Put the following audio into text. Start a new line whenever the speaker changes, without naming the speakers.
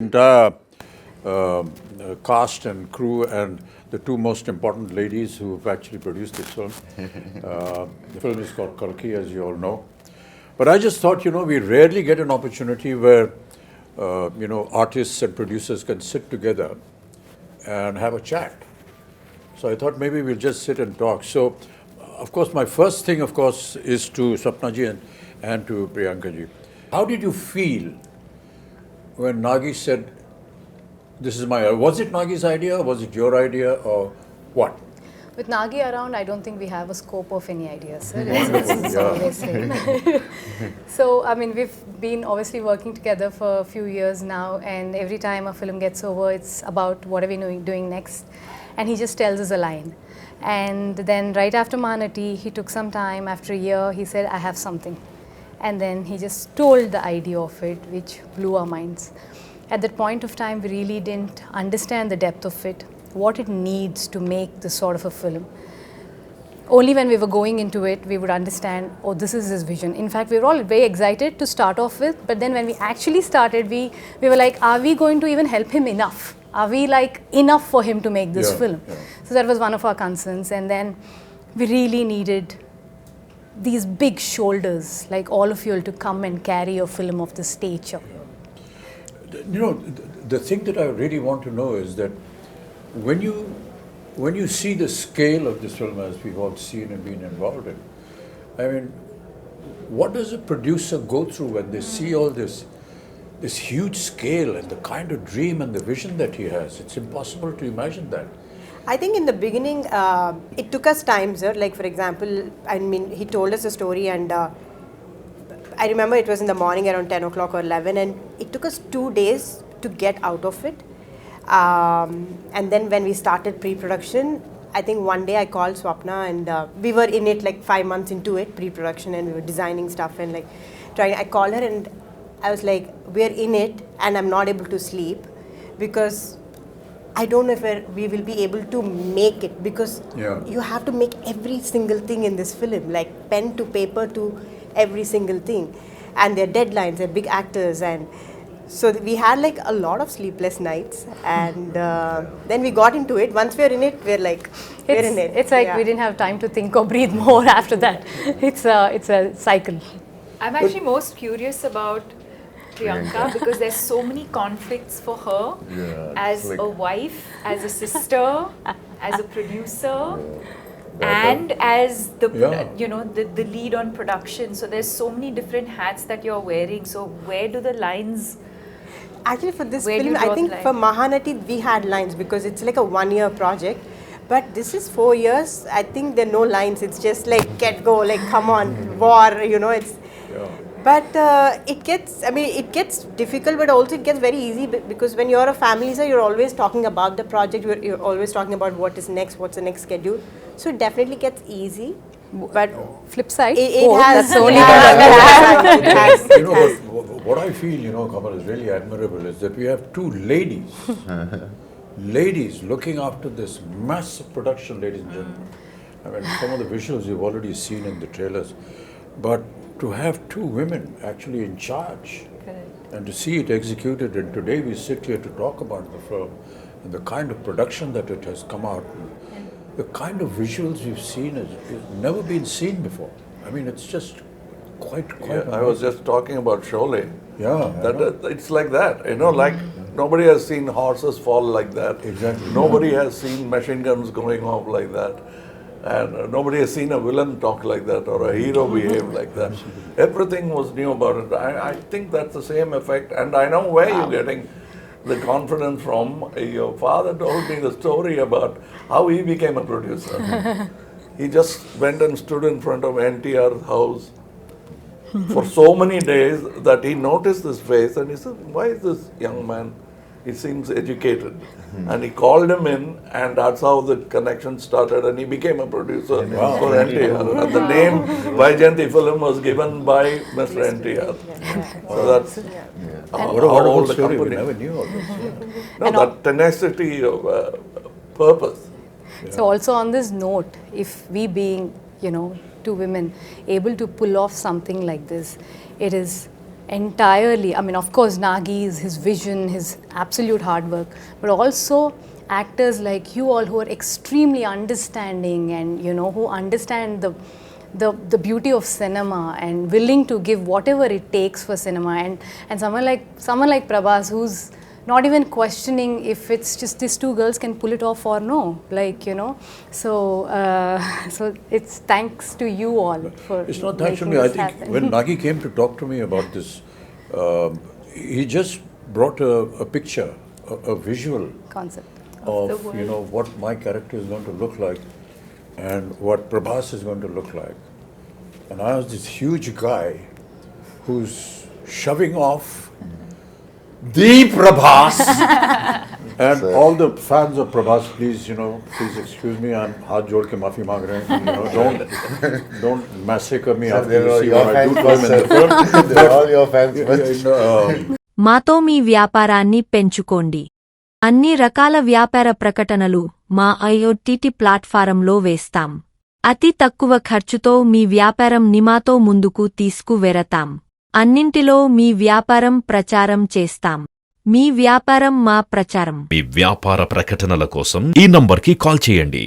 Entire cast and crew and the two most important ladies who have actually produced this film. The film is called Kalki, as you all know. But I just thought, we rarely get an opportunity where, artists and producers can sit together and have a chat. So I thought maybe we'll just sit and talk. So, of course, my first thing, is to Swapna ji and to Priyanka ji. How did you feel when Nagi said, this is was it Nagi's idea, was it your idea, or what?
With Nagi around, I don't think we have a scope of any ideas, sir. It's always him. So, we've been obviously working together for a few years now, and every time a film gets over, it's about what are we doing next. And he just tells us a line. And then right after Manati, he took some time, after a year, he said, I have something. And then he just told the idea of it, which blew our minds. At that point of time, we really didn't understand the depth of it, what it needs to make this sort of a film. Only when we were going into it, we would understand, oh, this is his vision. In fact, we were all very excited to start off with, but then when we actually started, we were like, are we going to even help him enough? Are we enough for him to make this film? Yeah. So that was one of our concerns. And then we really needed these big shoulders, like all of you, to come and carry a film of this stature.
Yeah. The thing that I really want to know is that when you see the scale of this film, as we've all seen and been involved in, what does a producer go through when they see all this huge scale and the kind of dream and the vision that he has? It's impossible to imagine that.
I think in the beginning, it took us time, sir. Like, for example, he told us a story, and I remember it was in the morning around 10 o'clock or 11, and it took us 2 days to get out of it. And then when we started pre-production, I think one day I called Swapna, and we were in it like 5 months into it, pre-production, and we were designing stuff and trying. I called her and I was like, we're in it, and I'm not able to sleep because I don't know if we will be able to make it, because you have to make every single thing in this film, like pen to paper to every single thing. And they're deadlines, they're big actors. And so we had a lot of sleepless nights. And then we got into it. Once we're in it, we're in it.
It's like we didn't have time to think or breathe more after that. It's a cycle.
I'm actually most curious about Priyanka because there's so many conflicts for her as a wife, as a sister, as a producer, and as the the lead on production. So there's so many different hats that you're wearing. So where do the lines?
Actually, for this film, I think for Mahanati we had lines because it's like a 1-year project. But this is 4 years. I think there are no lines. It's just get go, come on, war. It's. But it gets difficult, but also it gets very easy because when you're a family, sir, you're always talking about the project. You're always talking about what is next, what's the next schedule. So it definitely gets easy. But
flip side,
it has.
That's only
what I feel, Kamal, is really admirable is that we have two ladies, ladies looking after this massive production, ladies and gentlemen. Some of the visuals you've already seen in the trailers, but to have two women actually in charge. Correct. And to see it executed, and today we sit here to talk about the film and the kind of production that it has come out, the kind of visuals we've seen has never been seen before. It's just quite
I was just talking about Sholay.
Yeah.
It's like that, like nobody has seen horses fall like that.
Exactly.
Nobody has seen machine guns going off like that. And nobody has seen a villain talk like that or a hero behave like that. Everything was new about it. I think that's the same effect. And I know where you're getting the confidence from. Your father told me the story about how he became a producer. He just went and stood in front of NTR's house for so many days that he noticed this face and he said, why is this young man? He seems educated. And he called him in, and that's how the connection started, and he became a producer for NTR. And the name Vaijayanti film was given by Mr. NTR. So that's
what a whole story. We never knew all this.
No, that tenacity of purpose.
So also on this note, if we being, two women able to pull off something like this, it is entirely. I mean, of course, Nagi's, his vision, his absolute hard work, but also actors like you all who are extremely understanding and, you know, who understand the beauty of cinema and willing to give whatever it takes for cinema, and someone like Prabhas, who's not even questioning if it's just these two girls can pull it off or no, like, you know. So so it's thanks to you all for
It's not thanks to
making
me. I
this
think
happen.
when Nagi came to talk to me about this, he just brought a picture, a visual
Concept.
of, you know, what my character is going to look like and what Prabhas is going to look like. And I was this huge guy who's shoving off the Prabhas. And all the fans of Prabhas, please, you know, please excuse me, I'm haath jod ke maafi maang rahe hain, you know, don't massacre me after you see what I do to him in the film.
They're all your fans first.
మాతో మీ వ్యాపారాన్ని పెంచుకోండి. అన్ని రకాల వ్యాపార ప్రకటనలు మా IOTT ప్లాట్ఫారంలో వేస్తాం. అతి తక్కువ ఖర్చుతో మీ వ్యాపారం నిమాతో ముందుకు తీసుకువెరతాం. అన్నింటిలో మీ వ్యాపారం ప్రచారం చేస్తాం. మీ వ్యాపారం మా ప్రచారం.
మీ వ్యాపార ప్రకటనల కోసం ఈ నంబర్కి కాల్ చేయండి.